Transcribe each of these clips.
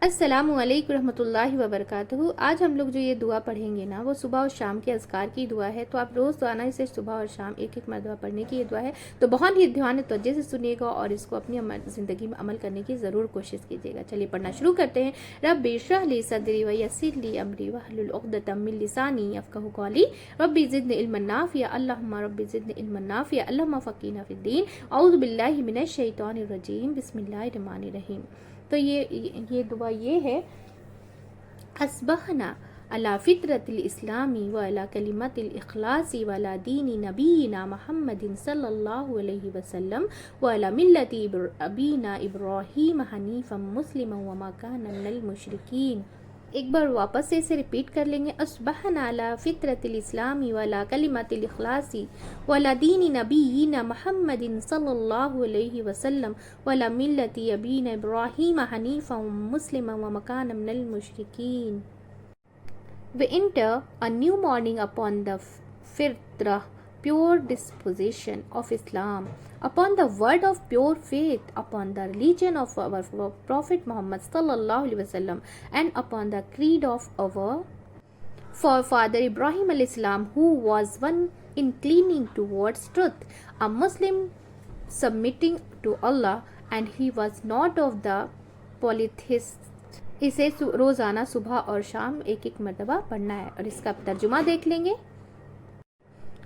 السلام علیکم ورحمۃ اللہ وبرکاتہ۔ آج ہم لوگ جو یہ دعا پڑھیں گے نا، وہ صبح اور شام کے اذکار کی دعا ہے۔ تو آپ روزانہ اسے صبح اور شام ایک ایک مرتبہ پڑھنے کی یہ دعا ہے، تو بہت ہی دھیان توجہ سے سنیے گا اور اس کو اپنی زندگی میں عمل کرنے کی ضرور کوشش کیجیے گا۔ چلیے پڑھنا شروع کرتے ہیں۔ رب اشرح لی صدری ویسر لی امری واحلل عقدۃ من لسانی یفقہوا قولی رب زدنی علما نافعا اللہم رب زدنی علما نافعا اللہم فقہنا فی الدین اعوذ باللہ من الشیطان الرجیم بسم اللہ الرحمن الرحیم۔ تو یہ دعا یہ ہے: اصبحنا علی فطرت الاسلامی وعلی کلمت الاخلاص وعلی دین نبینا محمد صلی اللہ علیہ وسلم وعلی ملت ابینا ابراہیم حنیفا مسلما وما کان من المشرکین۔ ایک بار واپس سے اسے ریپیٹ کر لیں گے: اصبحنا علی فطرت الاسلامی وعلی کلمت الاخلاص وعلی دین نبینا محمد صلی اللہ علیہ وسلم وعلی ملت ابینا ابراہیم حنیفا مسلما وما کان من المشرکین۔ We enter a new morning upon the fitrah, pure disposition of Islam, upon the word of pure faith, upon the religion of our Prophet Muhammad sallallahu alaihi wasallam, and upon the creed of our forefather Ibrahim alayhi salam, who was one inclining towards truth, a Muslim submitting to Allah, and he was not of the polytheists. اسے روزانہ صبح اور شام ایک ایک مرتبہ پڑھنا ہے، اور اس کا ترجمہ دیکھ لیں گے۔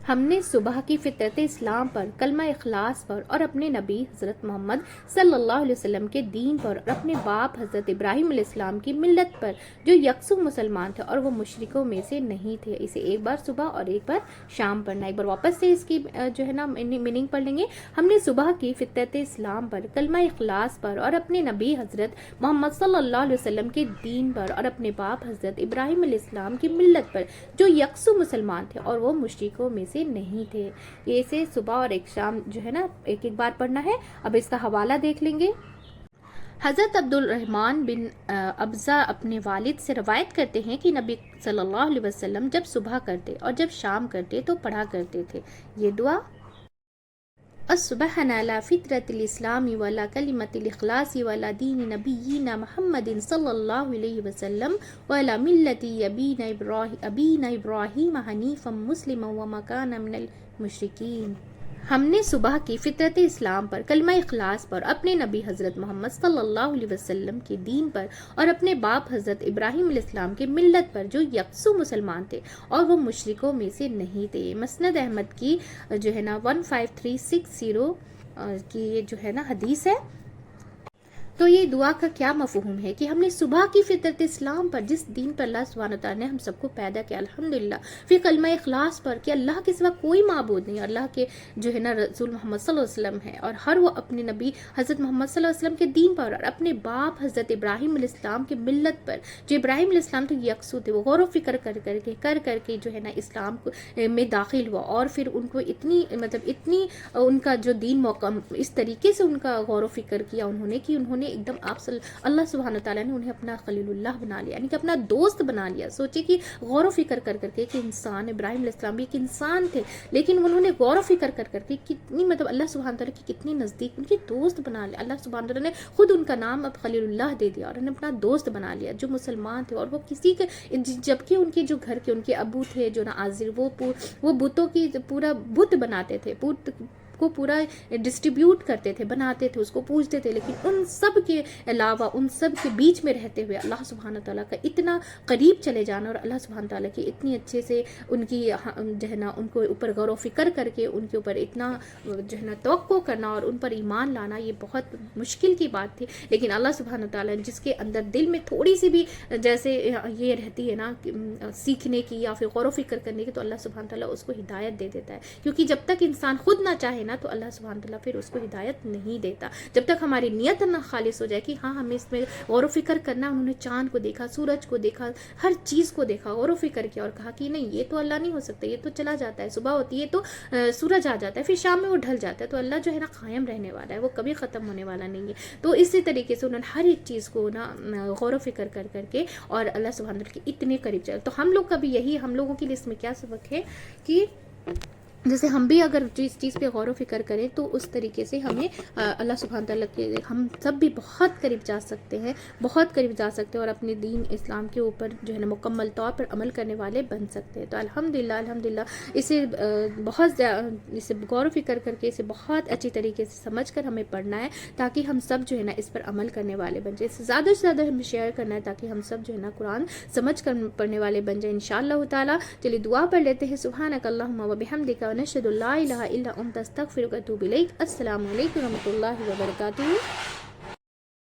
ہم نے صبح کی فطرت اسلام پر، کلمہ اخلاص پر، اور اپنے نبی حضرت محمد صلی اللہ علیہ وسلم کے دین پر، اور اپنے باپ حضرت ابراہیم علیہ السلام کی ملت پر، جو یکسو مسلمان تھے اور وہ مشرکوں میں سے نہیں تھے، اسے ایک بار صبح اور ایک بار شام پڑھنا ہے۔ ایک بار واپس سے اس کی جو ہے نا میننگ پڑھ لیں گے۔ ہم نے صبح کی فطرت اسلام پر، کلمہ اخلاص پر، اور اپنے نبی حضرت محمد صلی اللہ علیہ وسلم کے دین پر، اور اپنے باپ حضرت ابراہیم علیہ السلام کی ملت پر، جو یکسو مسلمان تھے اور وہ مشرکوں میں سے نہیں تھے، اسے صبح اور ایک شام جو ہے نا ایک ایک بار پڑھنا ہے۔ اب اس کا حوالہ دیکھ لیں گے۔ حضرت عبد الرحمن بن ابزہ اپنے والد سے روایت کرتے ہیں کہ نبی صلی اللہ علیہ وسلم جب صبح کرتے اور جب شام کرتے تو پڑھا کرتے تھے یہ دعا: اصبحنا علی فطرت الاسلام وعلی کلمت الاخلاص وعلی دین نبینا محمد صلی اللہ علیہ وسلم وعلی ملت ابینا ابراہیم حنیفا مسلما وما کان من المشرکین۔ ہم نے صبح کی فطرت اسلام پر، کلمہ اخلاص پر، اپنے نبی حضرت محمد صلی اللہ علیہ وسلم کے دین پر، اور اپنے باپ حضرت ابراہیم علیہ السلام کے ملت پر، جو یکسو مسلمان تھے اور وہ مشرکوں میں سے نہیں تھے۔ مسند احمد کی جو ہے نا 15360 کی یہ جو ہے نا حدیث ہے۔ تو یہ دعا کا کیا مفہوم ہے کہ ہم نے صبح کی فطرت اسلام پر، جس دین پر اللہ سبحانہ وتعالیٰ نے ہم سب کو پیدا کیا الحمدللہ، پھر کلمہ اخلاص پر کہ اللہ کے سوا کوئی معبود نہیں، اللہ کے جو ہے نا رسول محمد صلی اللہ علیہ وسلم ہے، اور ہر وہ اپنے نبی حضرت محمد صلی اللہ علیہ وسلم کے دین پر، اور اپنے باپ حضرت ابراہیم علیہ السلام کے ملت پر، جو ابراہیم علیہ السلام تو یکسو تھے، وہ غور و فکر کر کے جو ہے نا اسلام میں داخل ہوا، اور پھر ان کو اتنی ان کا جو دین اس طریقے سے ان کا غور و فکر کیا انہوں نے کہ انہوں نے ایک دم اللہ سبحانہ تعالیٰ نے انہیں اپنا خلیل اللہ بنا لیا، یعنی کہ اپنا دوست بنا لیا۔ سوچے کہ غور و فکر کر کے کہ انسان، ابراہیم علیہ السلام بھی ایک انسان تھے، لیکن انہوں نے غور و فکر کر کے کتنی اللہ سبحانہ تعالیٰ کی کتنی نزدیک ان کے دوست بنا لیا۔ اللہ سبحانہ تعالیٰ نے خود ان کا نام اب خلیل اللہ دے دیا، اور انہیں اپنا دوست بنا لیا، جو مسلمان تھے، اور وہ کسی کے جبکہ ان کے جو گھر کے ان کے ابو تھے جو نا عازر، وہ بتوں کی پورا بت بناتے تھے، کو پورا ڈسٹریبیوٹ کرتے تھے، بناتے تھے، اس کو پوجتے تھے، لیکن ان سب کے علاوہ، ان سب کے بیچ میں رہتے ہوئے اللہ سبحانہ تعالیٰ کا اتنا قریب چلے جانا، اور اللہ سبحانہ تعالیٰ کی اتنی اچھے سے ان کی جو ہے نا ان کو اوپر غور و فکر کر کے ان کے اوپر اتنا جو ہے نا توقع کرنا اور ان پر ایمان لانا، یہ بہت مشکل کی بات تھی۔ لیکن اللہ سبحانہ تعالیٰ جس کے اندر دل میں تھوڑی سی بھی جیسے یہ رہتی ہے نا سیکھنے کی یا پھر غور و فکر کرنے کی، تو اللہ سبحانہ تعالیٰ اس کو ہدایت دے دیتا ہے، کیونکہ جب تک انسان خود نہ چاہے نا تو اللہ سبحانہ تعالیٰ پھر اس کو ہدایت نہیں دیتا۔ جب تک ہماری نیت نہ خالص ہو جائے کہ ہاں ہمیں اس میں غور و فکر کرنا، انہوں نے چاند کو دیکھا، سورج کو دیکھا، ہر چیز کو دیکھا، غور و فکر کیا، اور کہا کہ نہیں یہ تو اللہ نہیں ہو سکتا، یہ تو چلا جاتا ہے، صبح ہوتی ہے تو سورج آ جاتا ہے، پھر شام میں وہ ڈھل جاتا ہے، تو اللہ جو ہے نا قائم رہنے والا ہے، وہ کبھی ختم ہونے والا نہیں ہے۔ تو اسی طریقے سے انہوں نے ہر ایک چیز کو نا غور و فکر کر کے اور اللہ سبحانہ تعالیٰ کے اتنے قریب چلے۔ تو ہم لوگ کا بھی یہی، ہم لوگوں کے لیے اس میں کیا سبق ہے کہ جیسے ہم بھی اگر جس چیز پہ غور و فکر کریں تو اس طریقے سے ہمیں اللہ سبحانہ تعالیٰ کے ہم سب بھی بہت قریب جا سکتے ہیں، بہت قریب جا سکتے ہیں، اور اپنے دین اسلام کے اوپر جو ہے نا مکمل طور پر عمل کرنے والے بن سکتے ہیں۔ تو الحمدللہ اسے بہت اسے غور و فکر کر کے اسے بہت اچھی طریقے سے سمجھ کر ہمیں پڑھنا ہے، تاکہ ہم سب جو ہے نا اس پر عمل کرنے والے بن جائیں۔ اس سے زیادہ ہمیں شیئر کرنا ہے تاکہ ہم سب جو ہے نا قرآن سمجھ کر پڑھنے والے بن جائیں انشاءاللہ تعالیٰ۔ چلیے دعا پڑھ لیتے ہیں۔ سبحانک اللہم و بحمدک نشهد لا الہ الا انت استغفرک و اتوب الیک۔ السلام علیکم و رحمۃ اللہ وبرکاتہ۔